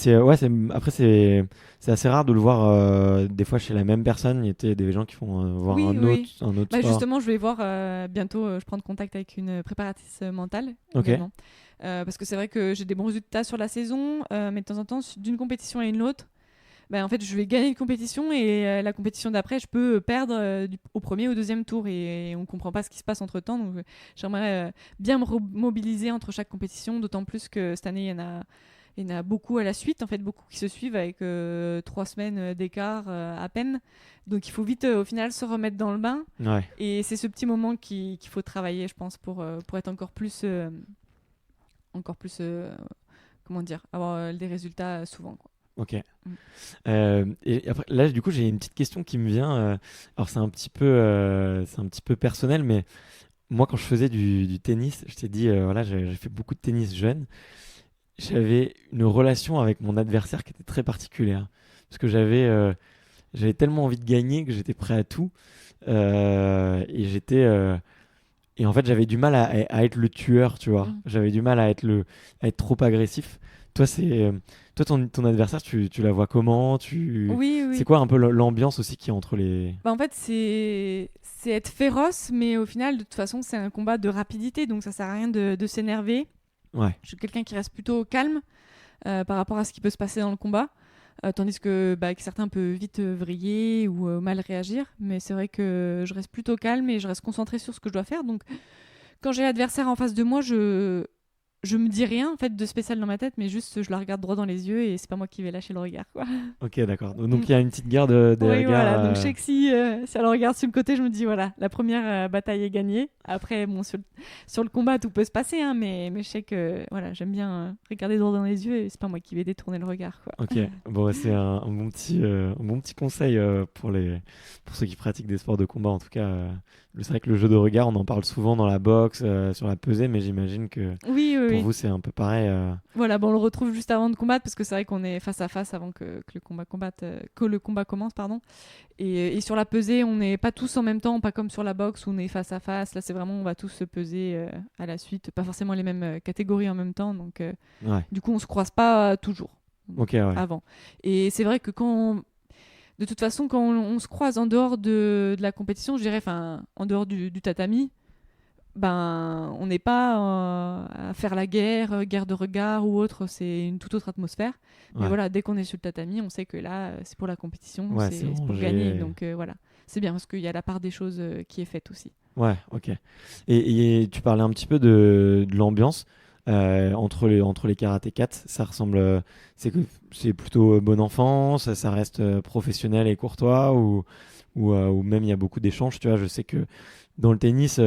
après, c'est assez rare de le voir des fois chez la même personne. Il y a des gens qui font voir un autre sport. Justement, je vais voir bientôt, je prends contact avec une préparatrice mentale. Ok. Parce que c'est vrai que j'ai des bons résultats sur la saison, mais de temps en temps, d'une compétition à une autre, en fait, je vais gagner une compétition et la compétition d'après, je peux perdre au premier ou deuxième tour et on ne comprend pas ce qui se passe entre-temps. Donc, j'aimerais bien me mobiliser entre chaque compétition, d'autant plus que cette année, il y en a beaucoup à la suite, en fait, beaucoup qui se suivent avec 3 semaines d'écart à peine. Donc, il faut vite, au final, se remettre dans le bain. Ouais. Et c'est ce petit moment qu'il faut travailler, je pense, pour être encore plus comment dire, avoir des résultats souvent, quoi. Ok. Et après, là, du coup, j'ai une petite question qui me vient. Alors, c'est un petit peu personnel, mais moi, quand je faisais du tennis, je t'ai dit, voilà, j'ai fait beaucoup de tennis jeune. J'avais une relation avec mon adversaire qui était très particulière. Parce que j'avais tellement envie de gagner que j'étais prêt à tout. Et en fait, j'avais du mal à être le tueur, tu vois. J'avais du mal à être trop agressif. Toi, ton adversaire, tu la vois comment? Oui. C'est quoi un peu l'ambiance aussi qui est entre les... En fait, c'est être féroce, mais au final, de toute façon, c'est un combat de rapidité, donc ça sert à rien de s'énerver. Ouais. Je suis quelqu'un qui reste plutôt calme par rapport à ce qui peut se passer dans le combat, tandis que certains peuvent vite vriller ou mal réagir, mais c'est vrai que je reste plutôt calme et je reste concentrée sur ce que je dois faire. Donc, quand j'ai l'adversaire en face de moi, je me dis rien en fait de spécial dans ma tête, mais juste je la regarde droit dans les yeux et c'est pas moi qui vais lâcher le regard, quoi. Ok, d'accord. Donc il y a une petite guerre de oui, regards. Voilà. Donc je sais que si elle regarde sur le côté, je me dis voilà, la première bataille est gagnée. Après, bon, sur le combat, tout peut se passer, hein, mais je sais que voilà, j'aime bien regarder droit dans les yeux et c'est pas moi qui vais détourner le regard, quoi. Ok, bon, c'est un bon petit conseil pour ceux qui pratiquent des sports de combat. En tout cas, c'est vrai que le jeu de regard, on en parle souvent dans la boxe, sur la pesée, mais j'imagine que pour vous, c'est un peu pareil. Voilà, on le retrouve juste avant de combattre parce que c'est vrai qu'on est face à face avant que le combat commence, pardon. Et sur la pesée, on n'est pas tous en même temps, pas comme sur la boxe où on est face à face. Là, c'est vraiment, on va tous se peser à la suite, pas forcément les mêmes catégories en même temps. Donc, du coup, on se croise pas toujours avant. Et c'est vrai que de toute façon, quand on se croise en dehors de la compétition, je dirais, en dehors du tatami, on n'est pas à faire la guerre de regard ou autre, c'est une toute autre atmosphère. Mais voilà, dès qu'on est sur le tatami, on sait que là, c'est pour la compétition, c'est pour gagner. Donc voilà, c'est bien parce qu'il y a la part des choses qui est faite aussi. Ouais, ok. Et tu parlais un petit peu de l'ambiance entre les karatékas. Ça ressemble, c'est plutôt bon enfant, ça reste professionnel et courtois ou même il y a beaucoup d'échanges. Tu vois, je sais que dans le tennis.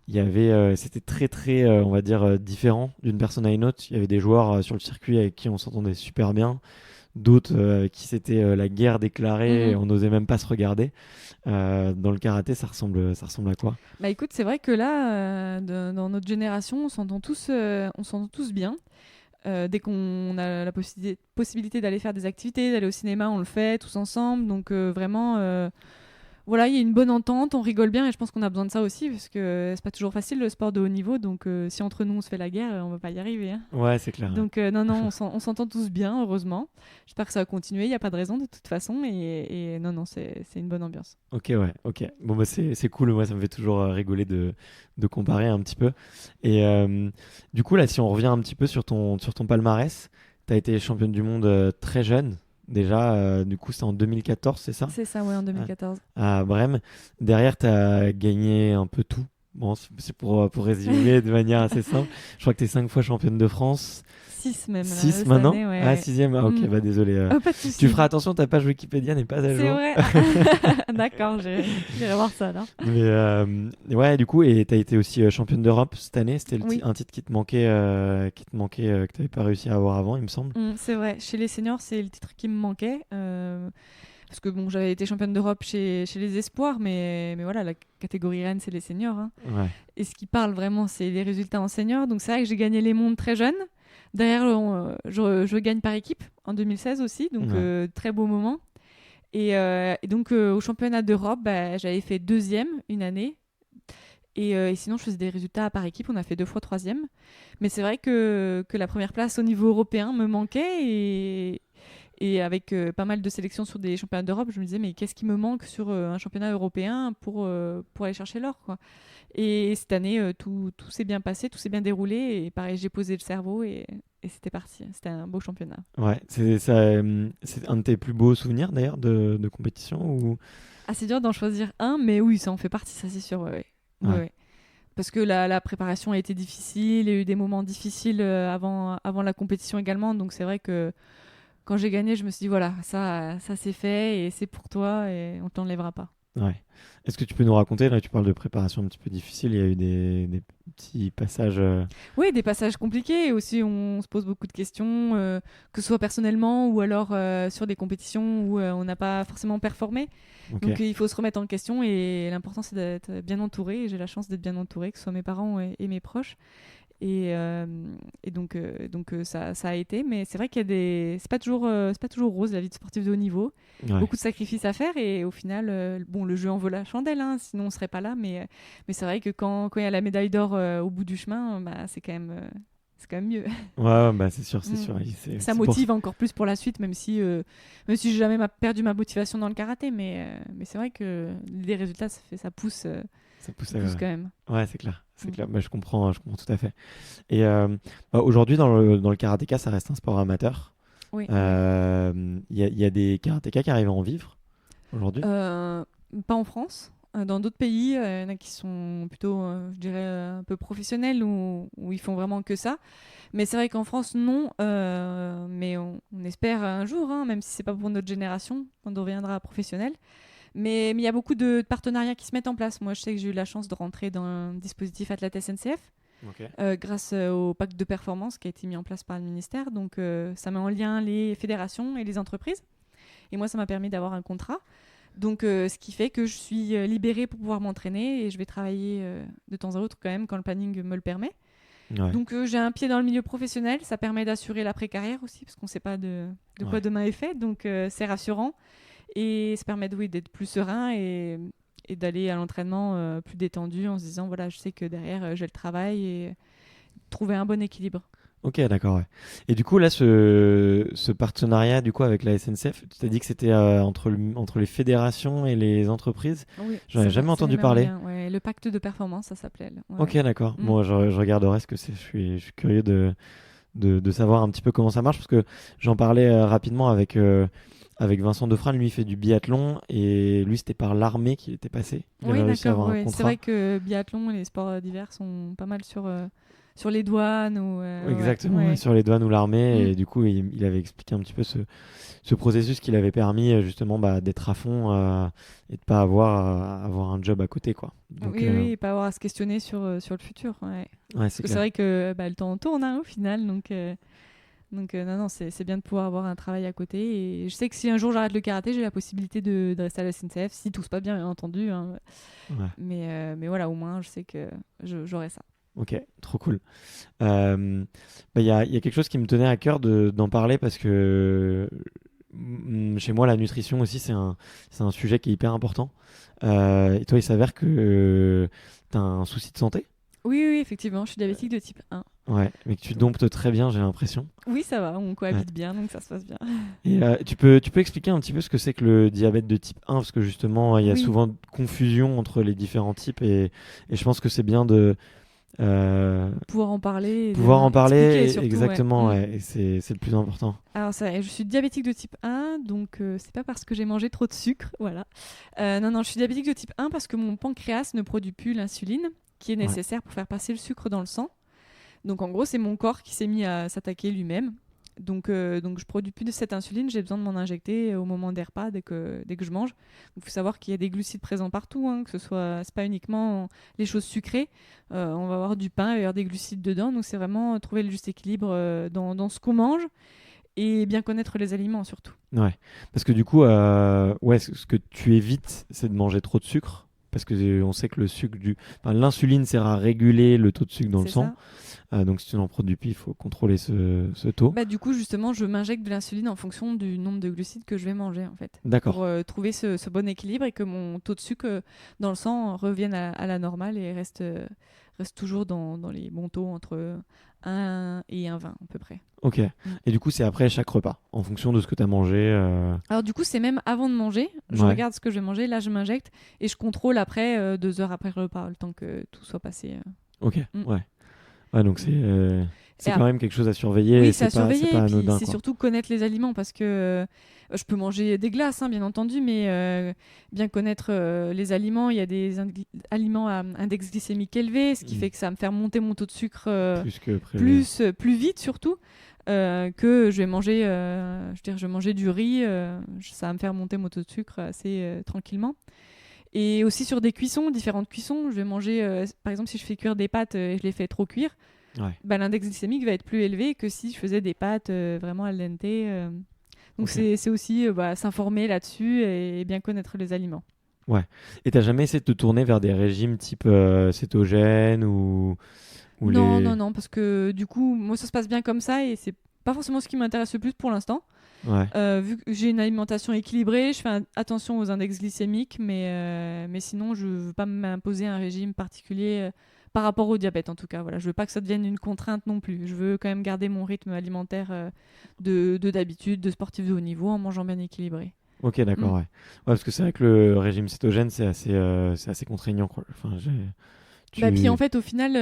Il y avait, c'était très très, on va dire, différent d'une personne à une autre. Il y avait des joueurs sur le circuit avec qui on s'entendait super bien, d'autres avec qui c'était la guerre déclarée, et on n'osait même pas se regarder. Dans le karaté, ça ressemble à quoi? Écoute, c'est vrai que là, dans notre génération, on s'entend tous bien. Dès qu'on a la possibilité d'aller faire des activités, d'aller au cinéma, on le fait tous ensemble. Donc vraiment, voilà, il y a une bonne entente, on rigole bien et je pense qu'on a besoin de ça aussi parce que c'est pas toujours facile le sport de haut niveau. Donc si entre nous on se fait la guerre, on va pas y arriver. Hein. Ouais, c'est clair. Donc non, on s'entend tous bien, heureusement. J'espère que ça va continuer, il n'y a pas de raison de toute façon. Et non, c'est une bonne ambiance. Ok, ouais, ok. Bon, bah, c'est cool. Moi, ça me fait toujours rigoler de comparer un petit peu. Et du coup, là, si on revient un petit peu sur ton palmarès, tu as été championne du monde très jeune. Déjà, du coup, c'est en 2014, c'est ça? C'est ça, ouais, en 2014. À Brême. Derrière, tu as gagné un peu tout. Bon, c'est pour résumer de manière assez simple. Je crois que tu es 5 fois championne de France. 6 même. 6 cette maintenant? année, ouais. Ah, 6e. Ah, ok, bah désolé. Oh, pas de souci. Tu feras attention, ta page Wikipédia n'est pas à jour. C'est vrai. D'accord, j'irai voir ça alors. Mais ouais, du coup, et tu as été aussi championne d'Europe cette année. C'était Oui. un titre qui te manquait, que tu n'avais pas réussi à avoir avant, il me semble. C'est vrai. Chez les seniors, c'est le titre qui me manquait. Parce que bon, j'avais été championne d'Europe chez les espoirs, mais voilà, la catégorie reine, c'est les seniors. Hein. Ouais. Et ce qui parle vraiment, c'est les résultats en seniors. Donc c'est vrai que j'ai gagné les mondes très jeune. Derrière, je gagne par équipe en 2016 aussi, donc très beau moment. Et donc au championnat d'Europe, j'avais fait 2e une année. Et sinon, je faisais des résultats par équipe. On a fait 2 fois 3e. Mais c'est vrai que la première place au niveau européen me manquait. Et avec pas mal de sélections sur des championnats d'Europe, je me disais, mais qu'est-ce qui me manque sur un championnat européen pour aller chercher l'or, quoi. Et cette année, tout s'est bien passé, tout s'est bien déroulé. Et pareil, j'ai posé le cerveau et c'était parti. C'était un beau championnat. Ouais, c'est un de tes plus beaux souvenirs d'ailleurs de compétition ou... Ah, c'est dur d'en choisir un, mais oui, ça en fait partie, ça c'est sûr. Ouais. Parce que la préparation a été difficile, il y a eu des moments difficiles avant la compétition également. Donc c'est vrai que quand j'ai gagné, je me suis dit, voilà, ça c'est fait et c'est pour toi et on ne t'enlèvera pas. Ouais. Est-ce que tu peux nous raconter, là tu parles de préparation un petit peu difficile, il y a eu des petits passages... Oui, des passages compliqués et aussi on se pose beaucoup de questions, que ce soit personnellement ou alors sur des compétitions où on n'a pas forcément performé. Okay. Donc il faut se remettre en question et l'important c'est d'être bien entouré. Et j'ai la chance d'être bien entouré, que ce soit mes parents et mes proches. Et donc ça a été, mais c'est vrai qu'il y a c'est pas toujours rose la vie de sportif de haut niveau. Ouais. Beaucoup de sacrifices à faire et au final, bon, le jeu en vaut la chandelle, hein, sinon on serait pas là. Mais c'est vrai que quand il y a la médaille d'or au bout du chemin, c'est quand même mieux. Ouais, bah c'est sûr. Ça motive encore plus pour la suite, même si j'ai jamais perdu ma motivation dans le karaté, mais c'est vrai que les résultats, ça pousse. Ça pousse quand même. Ouais, c'est clair. Bah, je comprends tout à fait. Et aujourd'hui, dans le karatéka, ça reste un sport amateur. Oui. Y a des karatékas qui arrivent à en vivre aujourd'hui? Pas en France. Dans d'autres pays, il y en a qui sont plutôt, je dirais, un peu professionnels où ils font vraiment que ça. Mais c'est vrai qu'en France, non. Mais on espère un jour, hein, même si c'est pas pour notre génération, quand on deviendra professionnel. Mais il y a beaucoup de partenariats qui se mettent en place. Moi, je sais que j'ai eu la chance de rentrer dans un dispositif Athlète SNCF grâce au pacte de performance qui a été mis en place par le ministère. Donc, ça met en lien les fédérations et les entreprises. Et moi, ça m'a permis d'avoir un contrat. Donc, ce qui fait que je suis libérée pour pouvoir m'entraîner et je vais travailler de temps à autre quand même quand le planning me le permet. Ouais. Donc, j'ai un pied dans le milieu professionnel. Ça permet d'assurer l'après-carrière aussi parce qu'on ne sait pas de quoi demain est fait. Donc, c'est rassurant. Et ça permet d'être plus serein et d'aller à l'entraînement plus détendu en se disant, voilà, je sais que derrière, j'ai le travail et trouver un bon équilibre. Ok, d'accord, ouais. Et du coup, là, ce partenariat du coup, avec la SNCF, tu t'as dit que c'était entre les fédérations et les entreprises. Oui, j'en avais jamais entendu parler. Ouais, le pacte de performance, ça s'appelait. Ouais. Ok, d'accord. Bon, je regarderai ce que c'est. Je suis curieux de savoir un petit peu comment ça marche parce que j'en parlais rapidement avec Vincent Defrane. Lui, il fait du biathlon et lui, c'était par l'armée qu'il était passé. Oui, d'accord. Ouais. C'est vrai que biathlon et les sports d'hiver sont pas mal sur les douanes. Exactement, sur les douanes ou l'armée. Et du coup, il avait expliqué un petit peu ce processus qui l'avait permis justement d'être à fond et de pas avoir un job à côté, quoi. Donc, oui, et pas avoir à se questionner sur le futur. Ouais. Parce que c'est vrai que le temps tourne au final, donc non, c'est bien de pouvoir avoir un travail à côté. Et je sais que si un jour j'arrête le karaté, j'ai la possibilité de rester à la SNCF, si tout se passe bien, bien entendu. Hein. Ouais. Mais voilà, au moins, je sais que j'aurai ça. Ok, trop cool. Il y a quelque chose qui me tenait à cœur d'en parler parce que chez moi, la nutrition aussi, c'est un sujet qui est hyper important. Et toi, il s'avère que tu as un souci de santé? Oui, oui, effectivement, je suis diabétique de type 1. Ouais, mais que tu Donc, domptes très bien, j'ai l'impression. oui, ça va, on Ouais. cohabite bien, donc ça se passe bien. Et tu peux expliquer un petit peu ce que c'est que le diabète de type 1, parce que justement, il y a Oui, souvent confusion entre les différents types, et je pense que c'est bien de pouvoir en parler et pouvoir en expliquer parler, surtout, ouais. exactement, ouais, et c'est le plus important. Alors ça, je suis diabétique de type 1, donc c'est pas parce que j'ai mangé trop de sucre, voilà. Non, non, je suis diabétique de type 1 parce que mon pancréas ne produit plus l'insuline qui est Ouais, nécessaire pour faire passer le sucre dans le sang. Donc en gros, c'est mon corps qui s'est mis à s'attaquer lui-même. Donc je produis plus de cette insuline, j'ai besoin de m'en injecter au moment des repas dès que je mange. Il faut savoir qu'il y a des glucides présents partout, hein, que ce soit, c'est pas uniquement les choses sucrées. On va avoir du pain, il va y avoir des glucides dedans, donc c'est vraiment trouver le juste équilibre dans ce qu'on mange et bien connaître les aliments surtout. ouais. Parce que du coup, ouais, ce que tu évites, c'est de manger trop de sucre. Parce que on sait que enfin, l'insuline sert à réguler le taux de sucre dans le C'est sang. ça. Donc si tu n'en produis plus, il faut contrôler ce taux. Bah, du coup, justement, je m'injecte de l'insuline en fonction du nombre de glucides que je vais manger, en fait, pour D'accord. trouver ce bon équilibre et que mon taux de sucre dans le sang revienne à la normale et reste toujours dans les bons taux entre 1 et 1,20 à peu près. Ok. Mm. Et du coup, c'est après chaque repas, en fonction de ce que tu as mangé. Alors du coup, c'est même avant de manger, je Ouais. regarde ce que je vais manger, là je m'injecte et je contrôle après, 2 heures après le repas, le temps que tout soit passé. Ok. Mm. Ouais. Ouais, donc Et c'est quand même quelque chose à surveiller et Oui, c'est à c'est surveiller. pas Et puis, anodin, c'est quoi. surtout connaître les aliments parce que je peux manger des glaces, hein, bien entendu, mais bien connaître les aliments. Il y a des aliments à index glycémique élevé, ce qui Mm. fait que ça va me faire monter mon taux de sucre Plus que prévu. plus vite, surtout. Que je vais manger, je vais manger du riz, ça va me faire monter mon taux de sucre assez tranquillement. Et aussi sur des cuissons, différentes cuissons, je vais manger, par exemple, si je fais cuire des pâtes et je les fais trop cuire, Ouais. bah, l'index glycémique va être plus élevé que si je faisais des pâtes vraiment al dente. Donc Ok. c'est aussi s'informer là-dessus et bien connaître les aliments. Ouais. Et t'as jamais essayé de te tourner vers des régimes type cétogène ou Non, les. non, non, parce que du coup, moi ça se passe bien comme ça et c'est pas forcément ce qui m'intéresse le plus pour l'instant. Ouais. Vu que j'ai une alimentation équilibrée, je fais attention aux index glycémiques, mais sinon je veux pas m'imposer un régime particulier par rapport au diabète en tout cas. Voilà, je veux pas que ça devienne une contrainte non plus. Je veux quand même garder mon rythme alimentaire de d'habitude, de sportif de haut niveau, en mangeant bien équilibré. Ok, Mm. d'accord, ouais. Ouais, parce que c'est vrai que le régime cétogène, c'est assez contraignant, quoi. Enfin, Bah, puis en tu. fait, au final,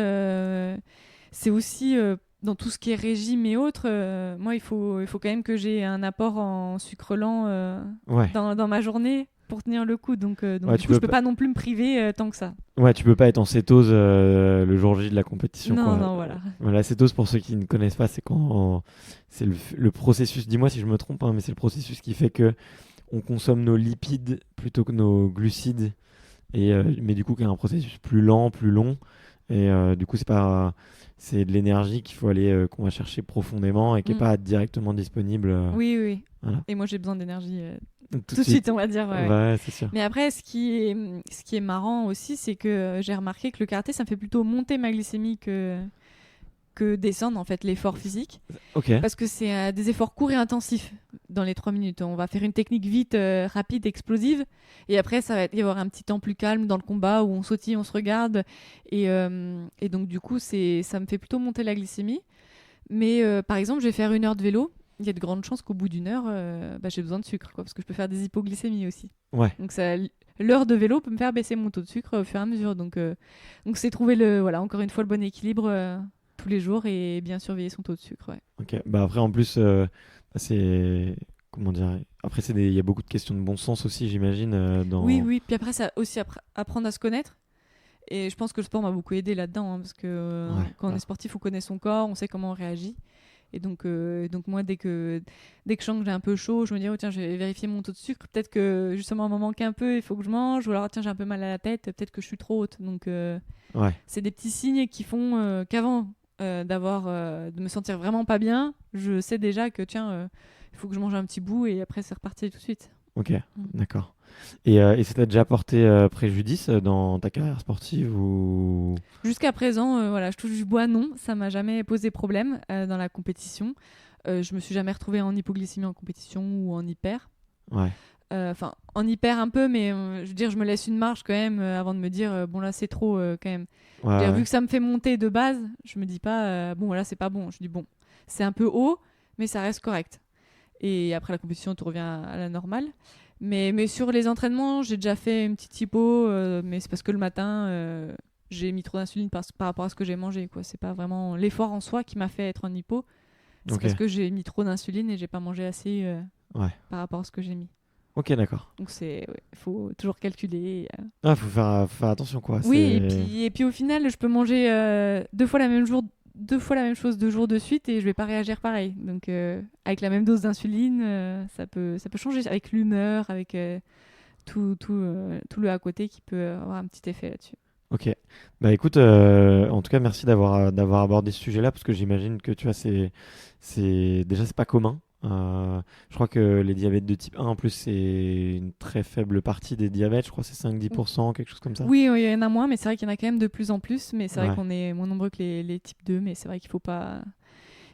c'est aussi dans tout ce qui est régime et autres, moi, il faut quand même que j'ai un apport en sucre lent Ouais. dans ma journée pour tenir le coup. Donc Ouais, du coup, je peux pas non plus me priver tant que ça. Ouais, tu peux pas être en cétose le jour J de la compétition, Non, quoi. non, voilà. La cétose, pour ceux qui ne connaissent pas, c'est quand c'est le processus. Dis-moi si je me trompe, hein, mais c'est le processus qui fait que on consomme nos lipides plutôt que nos glucides, mais du coup, qui est un processus plus lent, plus long, et du coup, c'est de l'énergie qu'il faut aller qu'on va chercher profondément et qui est Mm. pas directement disponible. Oui, oui, oui. Voilà. Et moi, j'ai besoin d'énergie Donc, tout tout de de suite, suite. on va dire. Ouais, ouais. Ouais, c'est sûr. Mais après, ce qui est marrant aussi, c'est que j'ai remarqué que le karaté, ça me fait plutôt monter ma glycémie que descendre, en fait, l'effort physique. Ok. Parce que c'est des efforts courts et intensifs dans les 3 minutes. On va faire une technique vite, rapide, explosive. Et après, ça va y avoir un petit temps plus calme dans le combat où on sautille, on se regarde. Et donc, du coup, ça me fait plutôt monter la glycémie. Mais par exemple, je vais faire 1 heure de vélo. Il y a de grandes chances qu'au bout d'1 heure, j'ai besoin de sucre, quoi, parce que je peux faire des hypoglycémies aussi. Ouais. Donc l'heure de vélo peut me faire baisser mon taux de sucre au fur et à mesure. Donc c'est trouver encore une fois le bon équilibre tous les jours et bien surveiller son taux de sucre. Ouais. Ok. Bah après, en plus, c'est comment dire. Après, il y a beaucoup de questions de bon sens aussi, j'imagine, Oui, dans. oui. Puis après, ça aussi apprendre à se connaître. Et je pense que le sport m'a beaucoup aidé là-dedans, hein, parce que Ouais. quand on Bah, est sportif, on connaît son corps, on sait comment on réagit. Et donc moi, dès que je sens que j'ai un peu chaud, je me dis, oh, tiens, je vais vérifier mon taux de sucre. Peut-être que justement, il m'en manque un peu, il faut que je mange. Ou alors, tiens, j'ai un peu mal à la tête, peut-être que je suis trop haute. Donc, ouais. c'est des petits signes qui font qu'avant de me sentir vraiment pas bien, je sais déjà que, tiens, il faut que je mange un petit bout et après, c'est reparti tout de suite. Ok. Mm. D'accord. Et ça t'a déjà porté préjudice dans ta carrière sportive ou... Jusqu'à présent, voilà, je touche du bois, non, ça m'a jamais posé problème dans la compétition. Je me suis jamais retrouvée en hypoglycémie en compétition ou en hyper. Ouais, Enfin, en hyper un peu, mais je veux dire, je me laisse une marge quand même avant de me dire, bon là c'est trop quand même. Je veux ouais, dire, vu ouais. que ça me fait monter de base, je me dis pas, bon là c'est pas bon. Je dis bon, c'est un peu haut, mais ça reste correct. Et après la compétition, tout revient à la normale. Mais sur les entraînements, j'ai déjà fait une petite hypo, mais c'est parce que le matin, j'ai mis trop d'insuline par rapport à ce que j'ai mangé, quoi. C'est pas vraiment l'effort en soi qui m'a fait être en hypo, c'est Ok, parce que j'ai mis trop d'insuline et j'ai pas mangé assez ouais. par rapport à ce que j'ai mis. Ok, d'accord. Donc c'est, ouais, faut toujours calculer. Ah, faut faire attention, quoi. Oui, C'est... et puis au final, je peux manger deux fois la même chose 2 jours de suite et je vais pas réagir pareil. Donc avec la même dose d'insuline, ça peut changer avec l'humeur, avec tout le à côté qui peut avoir un petit effet là-dessus. Ok. Bah écoute, en tout cas, merci d'avoir abordé ce sujet-là parce que j'imagine que tu vois, déjà c'est pas commun. Je crois que les diabètes de type 1 en plus c'est une très faible partie des diabètes. Je crois que c'est 5-10%, quelque chose comme ça. Oui, il y en a moins, mais c'est vrai qu'il y en a quand même de plus en plus. Mais c'est vrai Ouais. qu'on est moins nombreux que les types 2, mais c'est vrai qu'il faut pas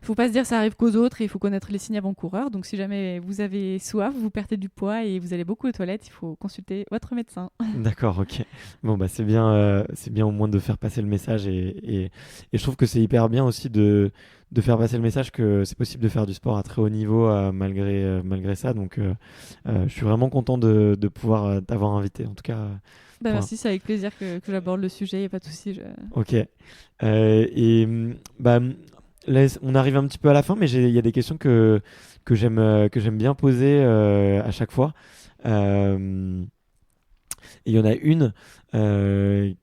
se dire ça arrive qu'aux autres et il faut connaître les signes avant-coureurs. Donc si jamais vous avez soif, vous perdez du poids et vous allez beaucoup aux toilettes, il faut consulter votre médecin. D'accord, ok. Bon, bah c'est bien au moins de faire passer le message et je trouve que c'est hyper bien aussi de faire passer le message que c'est possible de faire du sport à très haut niveau malgré ça. Donc, je suis vraiment content de pouvoir t'avoir invité. En tout cas, Bah, pour un- merci, c'est avec plaisir que j'aborde le sujet, il n'y a pas de souci. ok. Bah, là, on arrive un petit peu à la fin, mais il y a des questions que j'aime bien poser à chaque fois. Euh, Et il y en a une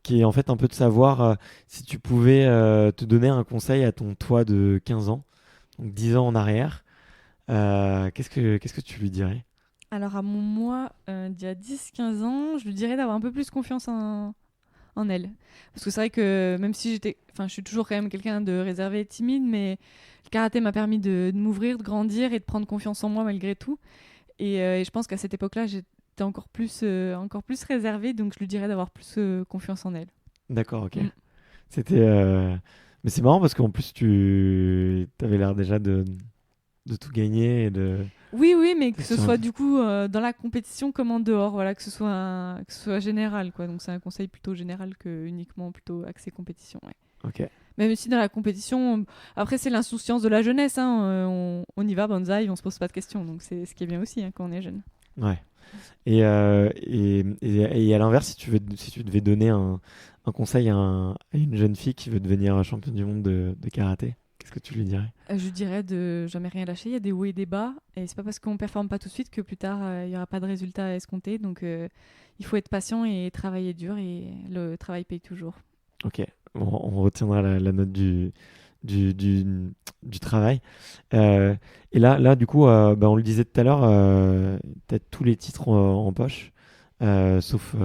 qui est en fait un peu de savoir si tu pouvais te donner un conseil à ton toi de 15 ans, donc 10 ans en arrière, qu'est-ce que tu lui dirais? Alors à mon moi d'il y a 10-15 ans, je lui dirais d'avoir un peu plus confiance en elle. Parce que c'est vrai que même si je suis toujours quand même quelqu'un de réservé et timide, mais le karaté m'a permis de m'ouvrir, de grandir et de prendre confiance en moi malgré tout. Et je pense qu'à cette époque-là, j'étais encore plus réservée, donc je lui dirais d'avoir plus confiance en elle. D'accord, ok. Mm. C'était, mais c'est marrant parce qu'en plus tu avais l'air déjà de tout gagner et de. Oui, oui, mais que T'es ce sur soit du coup dans la compétition comme en dehors, voilà, que ce soit général, quoi. Donc c'est un conseil plutôt général que uniquement plutôt axé compétition. Ouais. Ok. Même si dans la compétition, après c'est l'insouciance de la jeunesse, hein, on y va, bonsaï, on se pose pas de questions, donc c'est ce qui est bien aussi hein, quand on est jeune. Ouais. Et à l'inverse, si tu devais donner un conseil à une jeune fille qui veut devenir championne du monde de karaté, qu'est-ce que tu lui dirais? Je dirais de jamais rien lâcher, il y a des hauts et des bas, et c'est pas parce qu'on performe pas tout de suite que plus tard il y aura pas de résultat à escompter, donc il faut être patient et travailler dur, et le travail paye toujours. Ok, on retiendra la note du, du, du travail. Euh, et là, du coup, bah, on le disait tout à l'heure, tu as tous les titres en poche, sauf,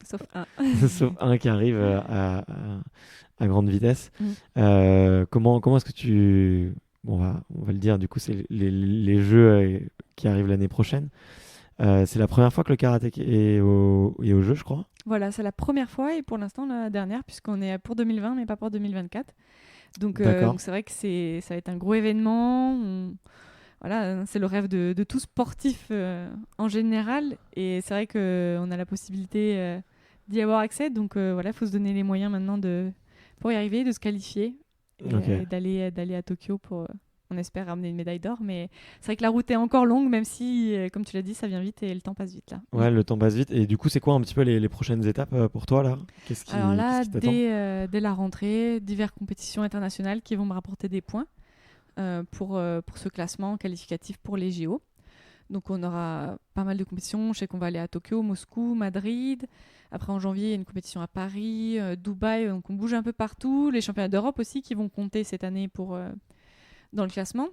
Sauf un. sauf un qui arrive à grande vitesse. Mm. Comment est-ce que tu... Bon, on va le dire, du coup, c'est les jeux qui arrivent l'année prochaine. C'est la première fois que le karaté est au jeu, je crois. Voilà, c'est la première fois et pour l'instant la dernière, puisqu'on est pour 2020 mais pas pour 2024. Donc D'accord. c'est vrai que ça va être un gros événement. Voilà, c'est le rêve de tout sportif en général. Et c'est vrai qu'on a la possibilité d'y avoir accès. Donc voilà, il faut se donner les moyens maintenant pour y arriver, de se qualifier et Ok. d'aller à Tokyo pour, on espère, ramener une médaille d'or. Mais c'est vrai que la route est encore longue, même si, comme tu l'as dit, ça vient vite et le temps passe vite là. Mm. Ouais, le temps passe vite. Et du coup, c'est quoi un petit peu les prochaines étapes pour toi là? Qu'est-ce Alors qui, qu'est-ce là, qui t'attend? dès la rentrée, diverses compétitions internationales qui vont me rapporter des points pour ce classement qualificatif pour les JO. Donc on aura pas mal de compétitions. Je sais qu'on va aller à Tokyo, Moscou, Madrid. Après en janvier, il y a une compétition à Paris, Dubaï. Donc on bouge un peu partout. Les championnats d'Europe aussi qui vont compter cette année dans le classement.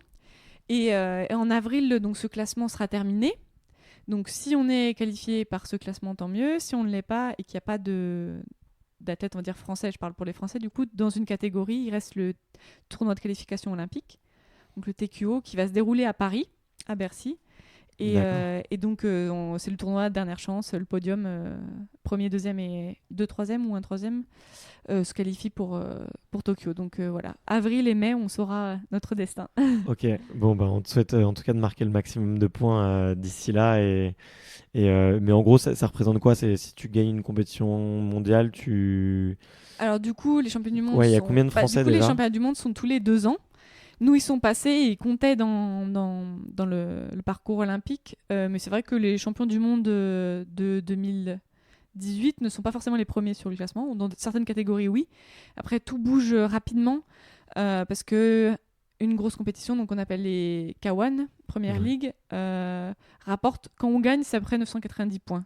Et en avril, donc ce classement sera terminé. Donc si on est qualifié par ce classement, tant mieux. Si on ne l'est pas et qu'il n'y a pas d'athlète, on va dire français, je parle pour les Français, du coup, dans une catégorie, il reste le tournoi de qualification olympique, donc le TQO, qui va se dérouler à Paris, à Bercy. Et donc, c'est le tournoi dernière chance, le podium, premier, deuxième et deux troisième ou un troisième se qualifient pour Tokyo. Donc voilà, avril et mai, on saura notre destin. Ok, bon, bah, on te souhaite en tout cas de marquer le maximum de points d'ici là. Mais en gros, ça représente quoi? C'est si tu gagnes une compétition mondiale, Alors du coup, les champions du monde Ouais, il y a combien de Français les déjà? championnats du monde sont tous les 2 ans. Nous, ils sont passés et ils comptaient dans le parcours olympique. Mais c'est vrai que les champions du monde de 2018 ne sont pas forcément les premiers sur le classement. Dans certaines catégories, oui. Après, tout bouge rapidement parce que une grosse compétition, donc on appelle les K1, Première Ouais. Ligue, rapporte, quand on gagne, c'est après 990 points.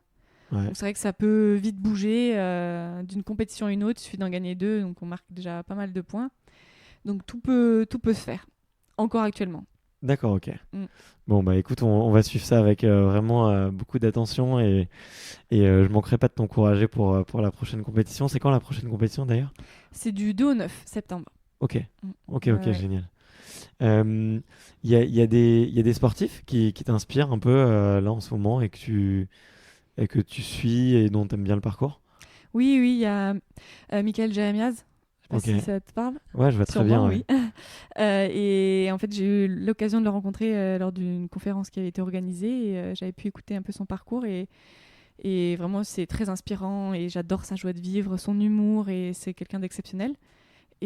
Ouais. Donc c'est vrai que ça peut vite bouger d'une compétition à une autre. Il suffit d'en gagner 2, donc on marque déjà pas mal de points. Donc tout peut se faire, encore actuellement. D'accord, ok. Mm. Bon, bah écoute, on va suivre ça avec vraiment beaucoup d'attention et je manquerai pas de t'encourager pour la prochaine compétition. C'est quand la prochaine compétition d'ailleurs? C'est du 2 au 9 septembre. Ok, Mm. ok, Ouais. génial. Il y a des sportifs qui t'inspirent un peu là en ce moment et que tu suis et dont tu aimes bien le parcours? Oui, il y a Michael Jeremias. Je sais pas Ok. si ça te parle. Ouais, je vois très Sûrement, bien. oui. Et en fait, j'ai eu l'occasion de le rencontrer lors d'une conférence qui avait été organisée et j'avais pu écouter un peu son parcours et vraiment, c'est très inspirant et j'adore sa joie de vivre, son humour et c'est quelqu'un d'exceptionnel.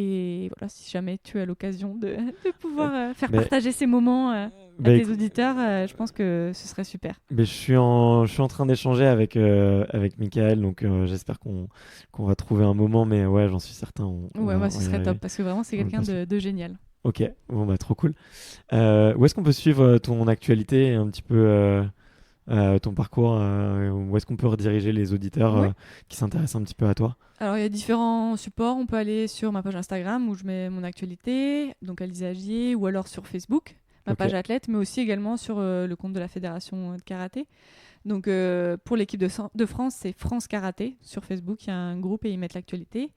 Et voilà, si jamais tu as l'occasion de pouvoir faire Mais- partager ces moments à Bah, tes écoute, auditeurs, je pense que ce serait super. mais je suis en train d'échanger avec Michael, donc j'espère qu'on va trouver un moment, mais ouais, j'en suis certain. Ouais, On ce va y serait arriver. top parce que vraiment, c'est On va quelqu'un bien de génial. Ok, bon bah trop cool. Où est-ce qu'on peut suivre ton actualité et un petit peu ton parcours? Où est-ce qu'on peut rediriger les auditeurs Ouais. qui s'intéressent un petit peu à toi? Alors, il y a différents supports. On peut aller sur ma page Instagram où je mets mon actualité, donc Alizé Agier, ou alors sur Facebook, ma Ok. page athlète, mais aussi également sur le compte de la fédération de karaté. Donc, pour l'équipe de France, c'est France Karaté. Sur Facebook, il y a un groupe et ils mettent l'actualité.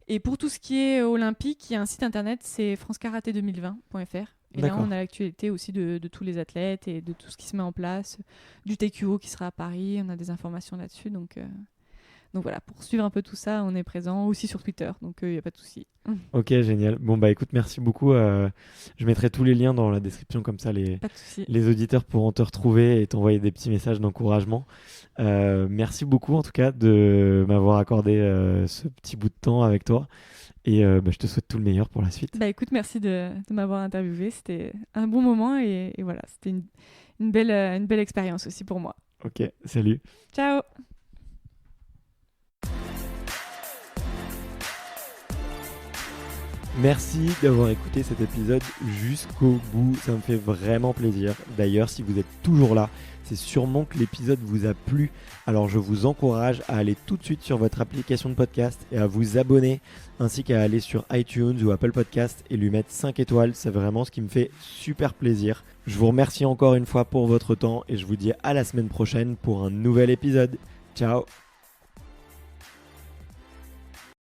Et pour tout ce qui est olympique, il y a un site internet, c'est francekaraté2020.fr. Et là, D'accord. on a l'actualité aussi de tous les athlètes et de tout ce qui se met en place, du TQO qui sera à Paris. On a des informations là-dessus. Donc voilà, pour suivre un peu tout ça, on est présent aussi sur Twitter, donc il n'y a pas de souci. Ok, génial. Bon bah écoute, merci beaucoup. Je mettrai tous les liens dans la description, comme ça Pas de souci. les auditeurs pourront te retrouver et t'envoyer des petits messages d'encouragement. Merci beaucoup en tout cas de m'avoir accordé ce petit bout de temps avec toi et je te souhaite tout le meilleur pour la suite. Bah écoute, merci de m'avoir interviewé, c'était un bon moment et voilà, c'était une belle expérience aussi pour moi. Ok, salut. Ciao. Merci d'avoir écouté cet épisode jusqu'au bout, ça me fait vraiment plaisir. D'ailleurs, si vous êtes toujours là, c'est sûrement que l'épisode vous a plu. Alors je vous encourage à aller tout de suite sur votre application de podcast et à vous abonner, ainsi qu'à aller sur iTunes ou Apple Podcast et lui mettre 5 étoiles. C'est vraiment ce qui me fait super plaisir. Je vous remercie encore une fois pour votre temps et je vous dis à la semaine prochaine pour un nouvel épisode. Ciao.